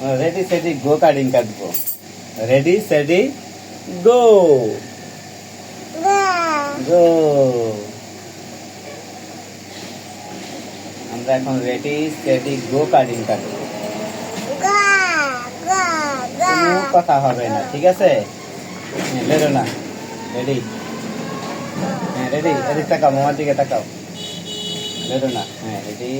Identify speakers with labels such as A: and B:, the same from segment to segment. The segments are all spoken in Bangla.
A: রেডি সেডি গো কাটিং কাটবো। রেডি সেডি গো গো। আমরা এখন রেডি সেডি গো কাটিং কাটবো। কোনো কথা হবে না, ঠিক আছে? বেরো না। রেডি? হ্যাঁ রেডি। এদিকে তাকাও, মামার দিকে তাকাও। বেরো না। হ্যাঁ রেডি।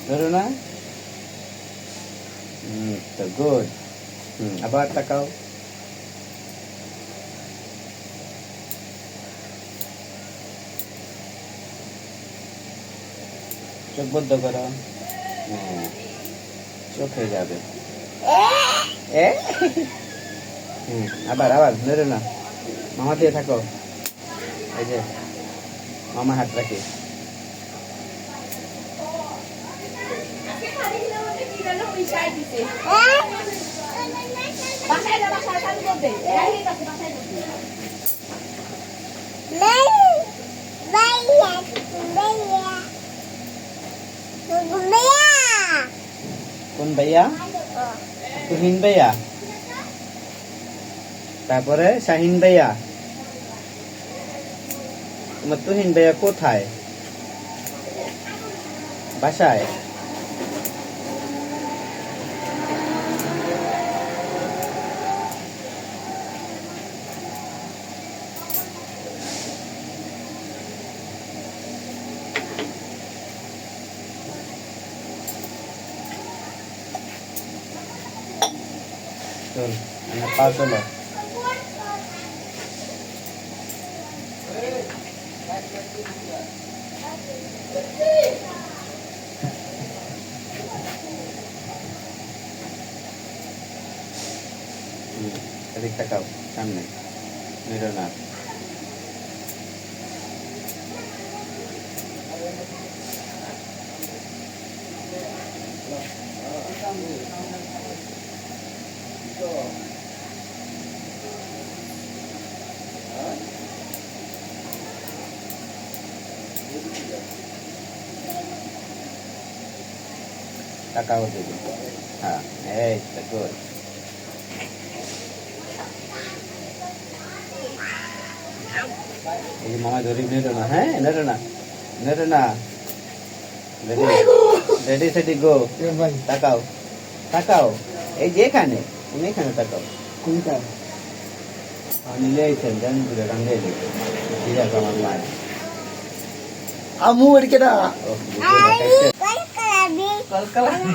A: বেরো না। তো গুড। আবার তাকাও। চোখ বদ্ধ করো। হ্যাঁ চোখে যাবে। আবার আবার বেরো না। মামা দিয়ে থাকো। এই যে মামা হাত রাখি। কোন ভাইয়া? তুহিন ভাইয়া, তারপরে শাহিন ভাইয়া। তোমার তুহিন ভাইয়া কোথায়? বাসায়? চল আমরা পা চলো। এদিক তাকাও, সামনে বেরো না। তাকাও দিদি। হ্যাঁ এই তো গুড। এই মামা ধরি, নেড়ো না। হ্যাঁ নেড়ো না, নেড়ো না। রেডি রেডি সেটি গো। তাকাও তাকাও। এই যে এখানে, তুমি এখানে তাকাও। কোনটা? নিলে আইছেন জান দূরে রাঙ্গে এলি। ঠিক আছে আমার মায়। আমু এদিকেটা। কলকলাবি।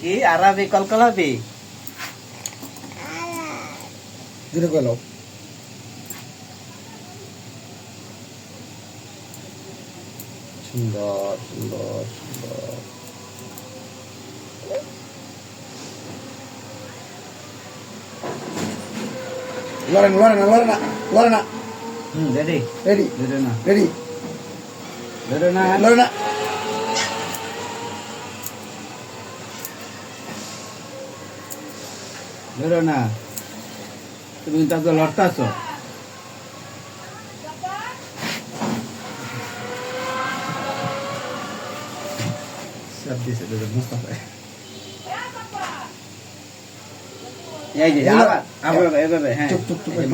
A: কি আরবি কলকলাবি? দূরে গেল। সুন্দর সুন্দর সুন্দর। লড়ে না লড়ে না লড়ে না লড়ে না। Ready ready. লড়ে না রেডি। লড়ে না লড়ে না। লড়ো না। তুমি তাকে লড়তাছো।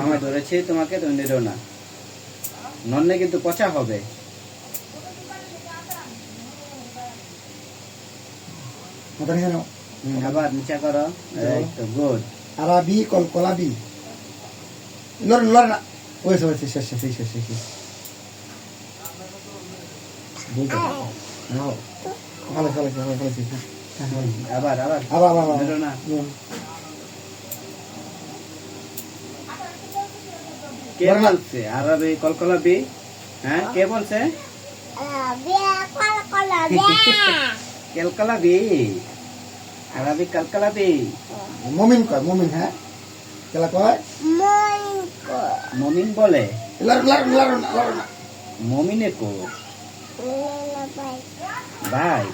A: মামা ধরেছি তোমাকে, তুমি নিরো না। নন্নে কিন্তু পচা হবে। আবার নিচা করো। গুড। আরবি কলকলাবি। লড় লড় না। ওই সব শেষ শেষ শেষ শেষ। ভালো ভালো ভালো ভালো। আবার আবার আবার আবার নিরো না। কে বলছে আরবি কলকলাবি? হ্যাঁ কে বলছে? কলকলাবি। আরবি কলকলাবি। মমিন কয়, মমিন। হ্যাঁ কেলা কয় মমিন বলে। মমিনে কো ভাই?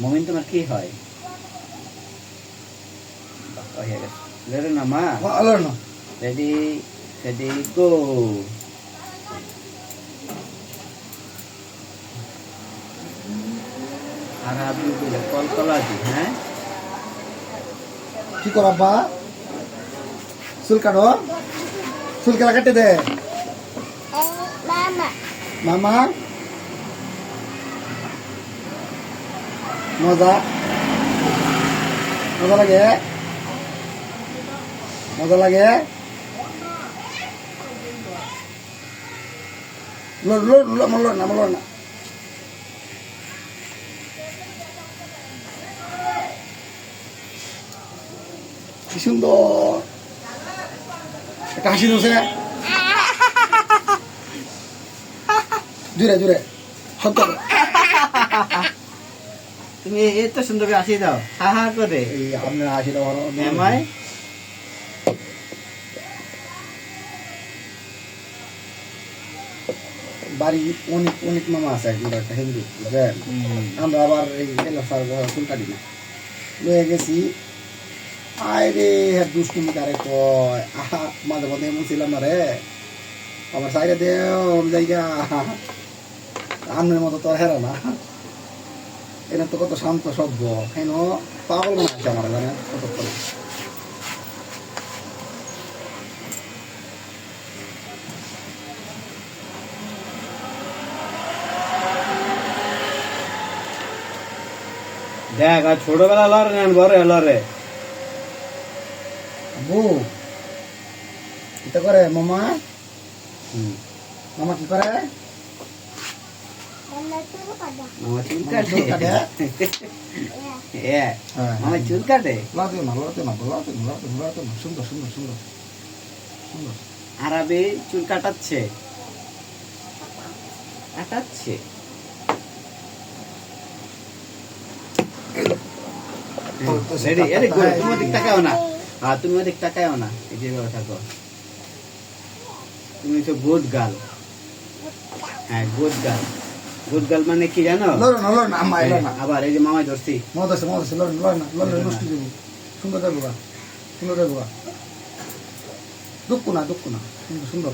A: মমিন তোমার কি হয়? লেরো না মা। Ready ready go. আর আপনি কলকলাজি, হ্যাঁ
B: কি করো আব্বা? চুল কাটো, চুল কেলা কেটে দে মামা। মজা মজা লাগে, মজা লাগে। না কি সুন্দর একটা হাসি দিচ্ছে, জুড়ে জুড়ে শব্দ করে।
A: তুমি এত সুন্দর করে হাসি দাও, হা হা করে।
B: এই আপনার হাসিটা বড়
A: এমাই
B: বাড়ি অনেক অনেক মামা আছে, একজন একটা হিন্দু, বুঝলেন? আমরা আবার এই চুল কাটি না, লয়ে গেছি। আয় রে দুষ্টুমি কারে কয়, আহা মাঝে মাঝে এমন ছিলাম না রে, আমার সাইডে দেও জায়গা আন্নের মতো তো হেরা না। এনে তো কত শান্ত সভ্য, কেন পাগল মনে আছে আমার, জানেন কত করে।
A: দেখ, আর ছোটবেলা লড়ে না বড় লড়ে।
B: আব্বু এটা করে মামা, মামা কি করে?
A: মামা চুল
B: চুল কাটে।
A: কাটে, মামা চুল কাটে।
B: লড়তে না লড়তে না লড়তে না লড়তে না লড়তে না, সুন্দর সুন্দর সুন্দর সুন্দর।
A: আরবি চুল কাটাচ্ছে, কাটাচ্ছে। Ready, ready, good. তুমি ওদিক তাকাও না, তুমি ওদিক তাকাও না, এই যেভাবে থাকো। তুমি তো গুড গার্ল। হ্যাঁ, গুড গার্ল। গুড গার্ল মানে কি জানো?
B: লড়ো না লড়ো না আম্মা, এলো না
A: আবার এই যে মামাই ধরছি।
B: মদ আছে লড়ো লড়ো না লড়লে নষ্ট হয়ে যাবো। সুন্দর যাবো গা, সুন্দর যাবো গা, দুঃখ না সুন্দর সুন্দর।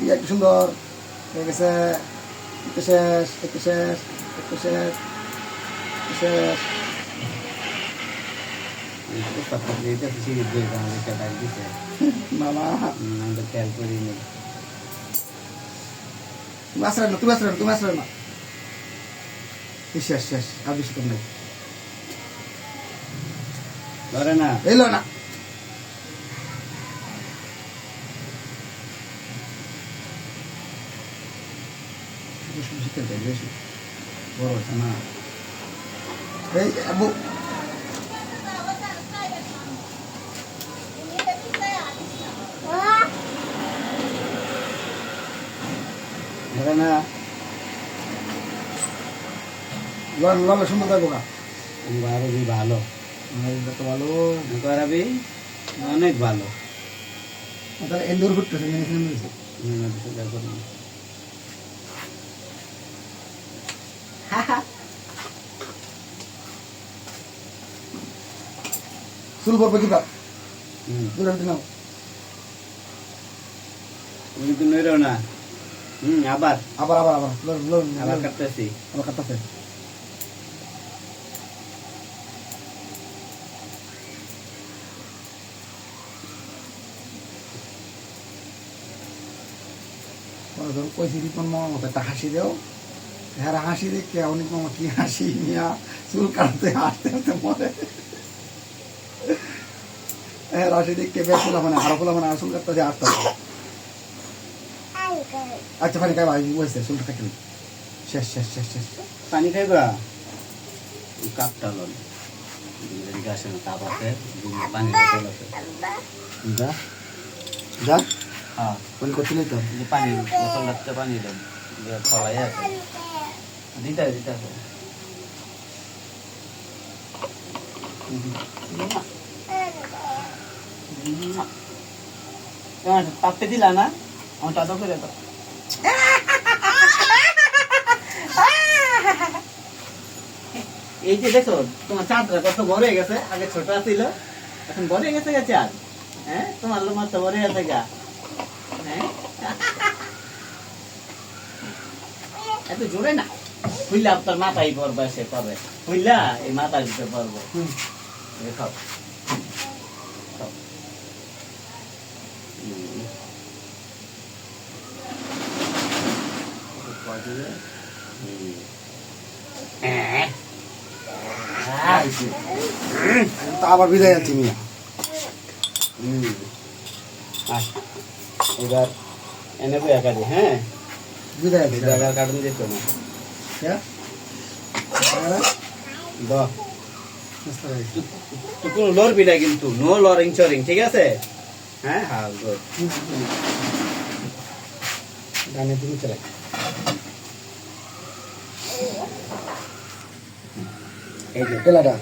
B: এই একটু সুন্দর হয়ে গেছে। একটু শেষ একটু শেষ একটু শেষ একটু শেষ। মামা
A: খেয়াল করিনি।
B: তুমি আসলে না, তুমি আসলে না, তুমি আসলে না। শেষ শেষ আর বেশি কম নেই।
A: ধরে না,
B: এলো না। বেশি বড় হচ্ছে না। এই আবু
A: ধরে না।
B: লড়লে সুন্দর যাবো গা।
A: আরবি ভালো,
B: তো ভালো।
A: আরবি অনেক ভালো।
B: তাহলে এন্দুর ঘুরতেছে মিলেছে। চুল পড়বে কিবা দূরে নাও।
A: তুমি তো নইরো না। আবার
B: আবার আবার আবার
A: আবার কাটতেছি।
B: আবার কাটতেছে। কইছি রিপন মামার মতো একটা হাসি দেও। হ্যাঁ হাসি দেখে অনেক মামা কি হাসি নিয়া চুল কাটতে হাসতে হাসতে মরে। হ্যাঁ হাসি দেখে বেশ ফুলা মানে আরো ফুলা মানে চুল কাটতে আসতে। আচ্ছা পানি খাই ভাই বসে চুলটা কাটলি। শেষ শেষ শেষ শেষ।
A: পানি খাইবা? কাপটা লন গাছে তাপ আছে, পানি
B: যা যা।
A: হ্যাঁ,
B: পানি করতে তো
A: পানি বোতল রাখতে পানি দেন, ফলাই আছে দিতে দিতে আছে। তাপতে দিলা না? আমার টাকা করে দাও। এই যে দেখো তোমার চাঁদটা কত বড় হয়ে গেছে, আগে ছোট ছিল এখন বড় হয়ে গেছে চাঁদ। হ্যাঁ, তোমার লোমার তো বড় হয়ে গেছে। হ্যাঁ, এত জোরে না। খুললা তোর মাথায় পড়বে সে পাবে খুললা এই মাথা দিতে পারবো খাও খাও
B: তা আবার বিদায় আনছি মিয়া
A: এবার এনে বই একা দি হ্যাঁ
B: বিদায় আনছি
A: জায়গার কাটুন দিত না তুই কোনো লড়বি না কিন্তু নো লরিং চরিং ঠিক আছে হ্যাঁ হ্যাঁ গুড
B: গানে তুমি চলে এই যে পেলাটা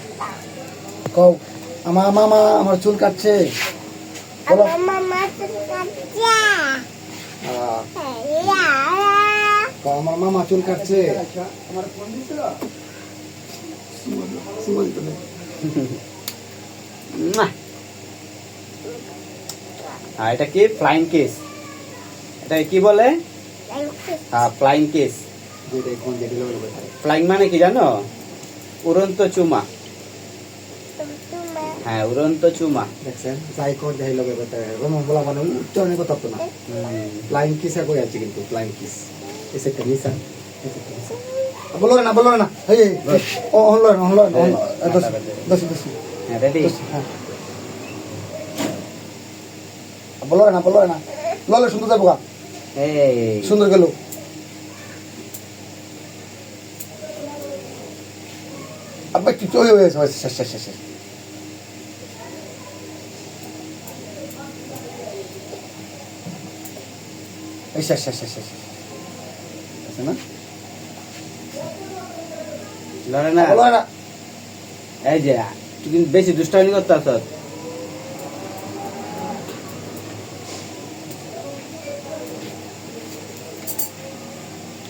B: কও আমার মামা আমার চুল কাটছে বলো কও, আমার মামা চুল কাটছে আমার ফোন দিছিল
A: এটা কি ফ্লাইং কেস এটা কি বলে হ্যাঁ ফ্লাইং কেস ফ্লাইং মানে কি জানো উড়ন্ত চুমা হ্যাঁ উড়ন্ত চুমা
B: দেখছেন যাই কর যাই লগে রমন বলা মানে উচ্চারণের কথা তো না ফ্লাইং কিস কই আছে কিন্তু ফ্লাইং কিস এসে কানিসা বলো না এই ও হলো দশ
A: হ্যাঁ রেডি
B: বলো না ললে সুন্দর যাবো গা
A: এই
B: সুন্দর গেল আব্বা কি চলে হয়েছে শেষ এই শেষ আছে না
A: লড়ে না
B: বলো না
A: এই যে তুই কিন্তু বেশি দুষ্টামি করতে আসত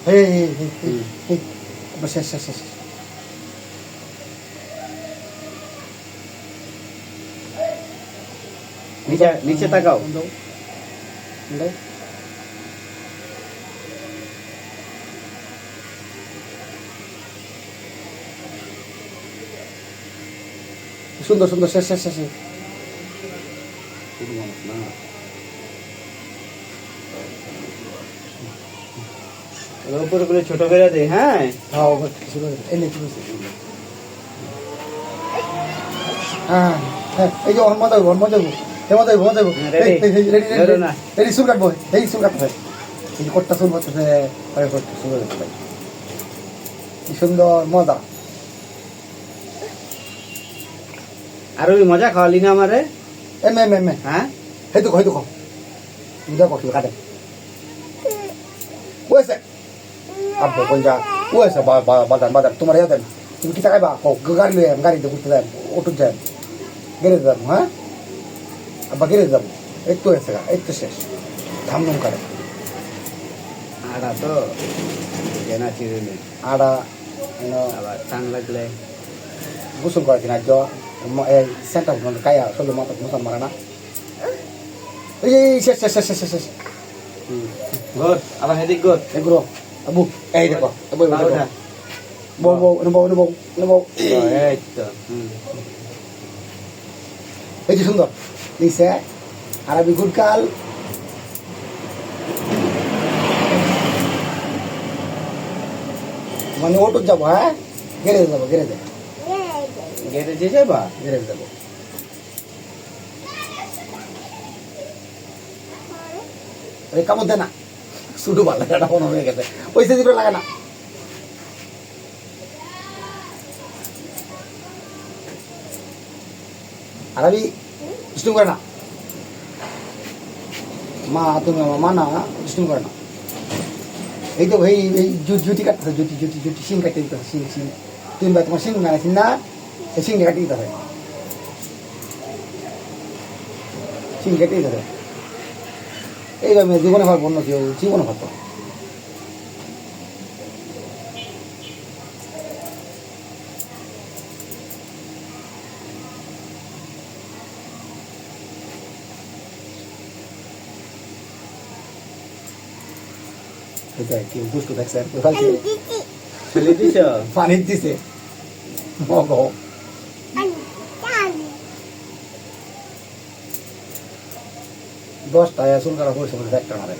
B: এই শেষ
A: নিচে তাকাও
B: সুন্দর শেষ
A: উপরে করে ছোট করে দে হ্যাঁ
B: এই যে মজা রেডি চুল কাটবো এই চুল কাটতে এই কটটা চুল করতেছে কি সুন্দর মজা
A: আর ওই মজা খাওয়ালি না আমারে
B: এম
A: হ্যাঁ
B: হয়তো কম দুটা কষ্ট কাটে ওয়েছে আব্বু কোনটা ওয়েছে বাদাম তোমার ইয়াতে তুমি কি টাকাইবা গাড়ি লয়ে গাড়িতে ঘুরতে যাই অটো যাই গ্যারেজে যাবো হ্যাঁ আব্বা গ্যারেজে যাবো এই তো হয়েছে এই তো শেষ ধামধুম করে
A: আড়া তো জেনা চিরুনি
B: আড়া
A: আবার টান লাগলে
B: গোসল করে কিনা এই সেন্টার কায়া চলো মাথা মুসান মারে না এই শেষ
A: গোদ আবার হেদিক গোদ
B: এগুলো আবু এই দেখো বউ
A: এই তো
B: এই যে সুন্দর দিছে আরবি গুড়কাল মানে অটো যাবো হ্যাঁ গ্যারেজে যাবো
A: গ্যারেজে যাবা
B: গ্যারেজে যাবো কামড় দে না শুধু ভালো লাগাটা মনে হয়ে গেছে ওই সেদিন লাগে না আরবি দুষ্টুম করে না মা তুমি আমার মা না দুষ্টুম করে না এই তো এই জুটি কাটতেছে জুটি সিং কাটতে দিতেছে সিং তুমি ভাই তোমার সিং মানাইছি না এই সিংটা কাটিয়ে দিতে হয় সিং কেটে দিতে হয় এইভাবে জীবনে ভাববো অন্য কেউ জীবনে ভাবতো এটাই কেউ দুষ্ট দেখছে
A: ফেলে দিছ
B: পানি দিছে মগো দশটা চুল কাটা পয়সা বলে একটা মারে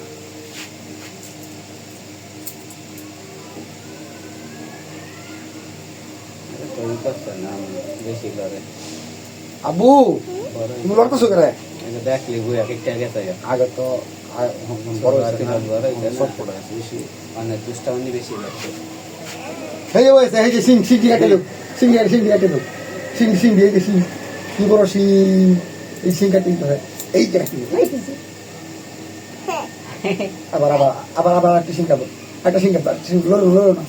A: তৈরি করছে না বেশি করে
B: আবু তুমি লড়তেছো করে
A: দেখলি বই এক একটা গেছে
B: আগে তো বড় হয়েছে না
A: বড় হয়েছে না।
B: সব পড়ে গেছে বেশি
A: মানে দুষ্টামি বেশি লাগছে
B: এই যে হয়েছে এই যে সিং কাটে দেব সিং কাটে দেব সিং এই যে সিং কি বড় সিং এই সিং কাটে দিতে হয় এই যে কাটে দিতে হয়। আবার আবার আবার আবার একটা সিং কাটবো একটা সিং কাটবো সিং লড়ো না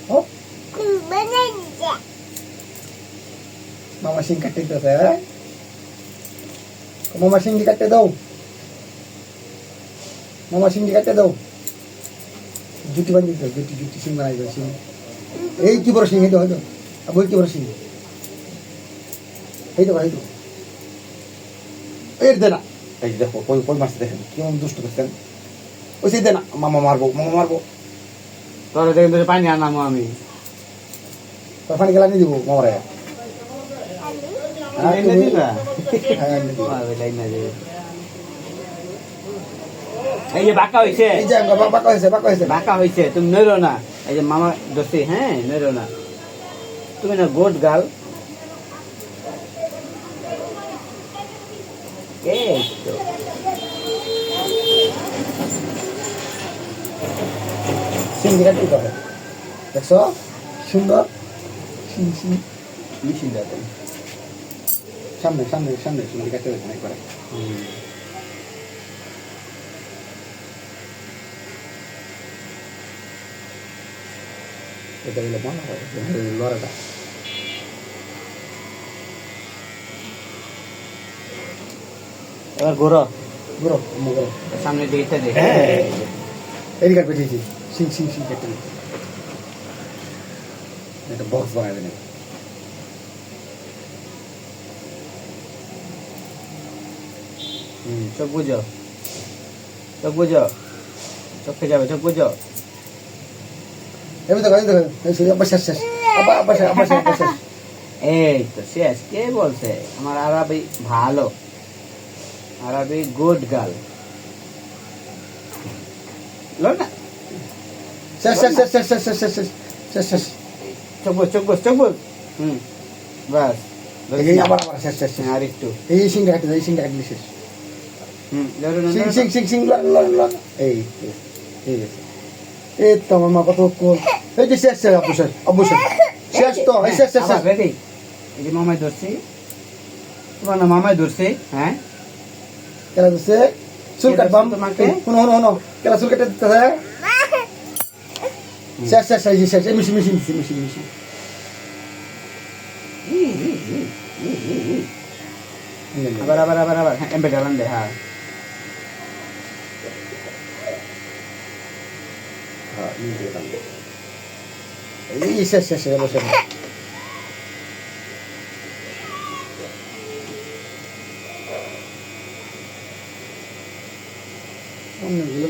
B: ও মামা সিং কাটতে দিতে হয় মামা সিং কাটতে দাও মামা সিং কাটতে দাও জুটি বাঁধিয়ে দাও জুটি সিং বানাই দাও সিং এই কি বড় সিং এই তো হয়তো আবু কি বড় সিং এই তো এর দে না এই যে দেখো কই মাছ দেখেন কেমন দুষ্ট দেখছেন ওই সেই দে না মামা মারবো
A: তোর দেখেন তোর পানি আনামো আমি
B: তোর পানি গেলা নিয়ে দিব মামারে
A: এনে দিবা
B: হ্যাঁ এনে দিব।
A: এই যে বাঁকা হইছে
B: এই যে বাঁকা হয়েছে
A: বাঁকা হইছে তুমি নইরো না এই যে মামা দোষী হ্যাঁ নইরো না তুমি না গোট গাল এই তো
B: সিং কাটতে দিতে হয় দেখছো সুন্দর সিং
A: মেশিন দাও
B: সামনে সিং কাটতে দেবেন একবারে এটা হলো মনে হয় লড়াটা
A: এবার ঘোরো
B: গুরো
A: সামনে দিকে দে
B: এই কাটবে ঠিক সিং কাটতে দিতে একটা বক্স বানাই দেন
A: চোখ বুঝো চোখে যাবে চোখ বুঝো
B: এবার দেখো এই সেই আবার শেষ আবার শেষ
A: এই তো শেষ কে বলছে আমার আরবি ভালো আরবি গুড গার্ল লো না
B: শেষ
A: চোখ বুঝ বাস
B: এই আবার শেষ
A: আর একটু
B: এই সিংটা কাটতে শেষ সিং লড় এই ঠিক আছে এই তো মামা কত কোন এই যে শেষ অবশ্যই শেষ তো এই শেষ
A: রেডি এই যে মামাই ধরছি তোমার না মামাই ধরছি হ্যাঁ
B: কেলা দিছে চুল কাটবাম
A: তোমাকে?
B: হনো কেলা চুল কাটতে দিতে হয় শেষ এই মিশি
A: আবার হ্যাঁ এমবে ডালান দে হ্যাঁ
B: এই শেষ অবশ্যই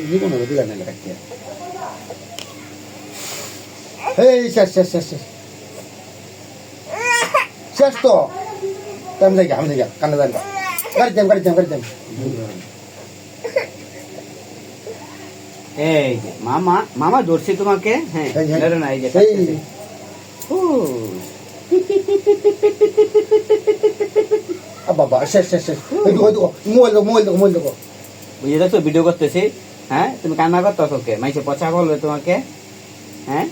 B: জীবন হবে দিলা নাইলে কাটতে এই শেষ তো আমি যাই কান্না যাই গাড়ি যাম
A: এই যে মামা ধরছি তোমাকে হ্যাঁ
B: এই, এই।
A: ধরো না এই যে
B: এই
A: কাটতেছি। ও,
B: বাবা শেষ হয়তো মোবাইল দেখো
A: বুঝে দেখছো ভিডিও করতেছি হ্যাঁ তুমি কান্না করতেছো কে মাইসে পচা বলবে তোমাকে হ্যাঁ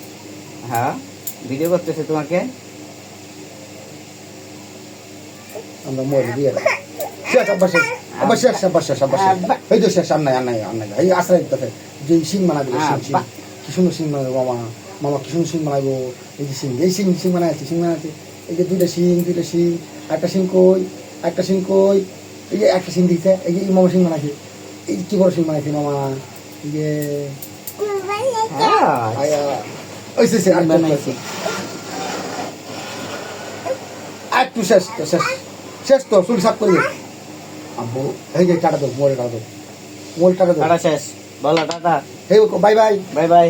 A: ভিডিও করতেছে তোমাকে
B: আমরা মোবাইল দিয়ে শেষ আবার শেষ এই তো শেষ আর নাই এই আশ্রয় দিতে যে সিং বানাবো
A: আব্বা।
B: কি সুন্দর সিং বানাবো মামা কি সুন্দর সিং বানাবো এই যে সিং বানাইছে এই যে দুইটা সিং একটা সিং কই এই যে একটা সিং দিচ্ছে এই যে মামা সিং বানাইছে এই কি বড় সিং বানাইছে মামা এই যে
A: হ্যাঁ
B: আয়া ওই শেষ আর
A: বানাইছি।
B: একটু শেষ তো চুল সাফ করে আব্বু এই যে কাটা দাও মোবাইল কাটা দাও
A: কাটা শেষ বলো টাটা,
B: এই bye bye
A: bye bye,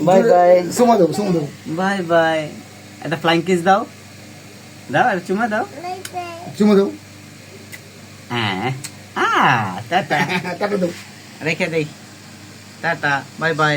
A: bye bye,
B: Suma দেবো সুমা দেবো
A: বাই বাই। একটা ফ্লাইং কিস দাও, দাও একটা চুমা দাও।
B: সুমা দেবো
A: হ্যাঁ, টাটা,
B: টাটা দেবো
A: রেখে দেই, টাটা, বাই বাই।